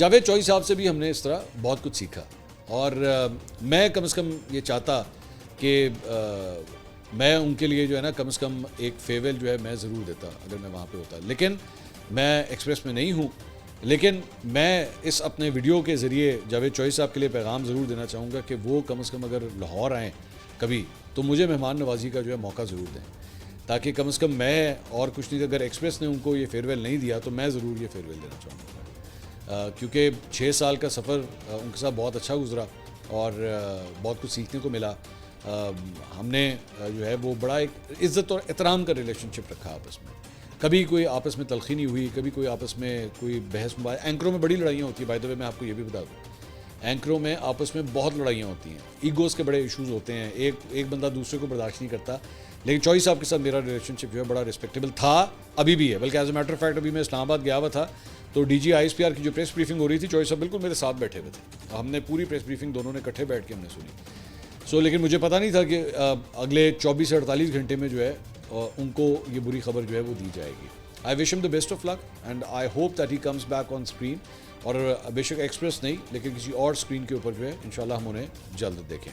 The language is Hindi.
जावेद चौधरी साहब से भी हमने इस तरह बहुत कुछ सीखा और मैं कम से कम ये चाहता कि मैं उनके लिए जो है ना कम से कम एक फेयरवेल जो है मैं ज़रूर देता अगर मैं वहाँ पे होता, लेकिन मैं एक्सप्रेस में नहीं हूँ। लेकिन मैं इस अपने वीडियो के ज़रिए जावेद चौधरी साहब के लिए पैगाम ज़रूर देना चाहूँगा कि वो कम से कम अगर लाहौर आएँ कभी तो मुझे मेहमान नवाजी का जो है मौका ज़रूर दें, ताकि कम से कम मैं और कुछ नहीं, अगर एक्सप्रेस ने उनको ये फेयरवेल नहीं दिया तो मैं ज़रूर ये फेयरवेल देना चाहूँगा, क्योंकि 6 साल का सफ़र उनके साथ बहुत अच्छा गुजरा और बहुत कुछ सीखने को मिला। हमने जो है वो बड़ा एक इज़्ज़त और एहतराम का रिलेशनशिप रखा आपस में, कभी कोई आपस में तलखी नहीं हुई, कभी कोई आपस में कोई बहस मुबाहस। एंकरों में बड़ी लड़ाइयाँ होती है, बाय द वे मैं आपको ये भी बता दूँ, एंकरों में आपस में बहुत लड़ाइयाँ होती हैं, ईगोज़ के बड़े इश्यूज़ होते हैं, एक बंदा दूसरे को बर्दाश्त नहीं करता। लेकिन चौधरी साहब के साथ मेरा रिलेशनशिप जो है बड़ा रिस्पेक्टेबल था, अभी भी है। बल्कि as a matter of fact अभी मैं इस्लामाबाद गया हुआ था तो DG ISPR की जो प्रेस ब्रीफिंग हो रही थी, चौधरी साहब बिल्कुल मेरे साथ बैठे हुए थे, हमने पूरी प्रेस ब्रीफिंग दोनों ने इकट्ठे बैठ के हमने सुनी। लेकिन मुझे पता नहीं था कि अगले 24 से 48 घंटे में जो है उनको ये बुरी खबर जो है वो दी जाएगी। I wish him the best of luck and I hope that he comes back on screen, और बेशक एक्सप्रेस नहीं लेकिन किसी और स्क्रीन के ऊपर जो है इंशाल्लाह हम उन्हें जल्द देखें।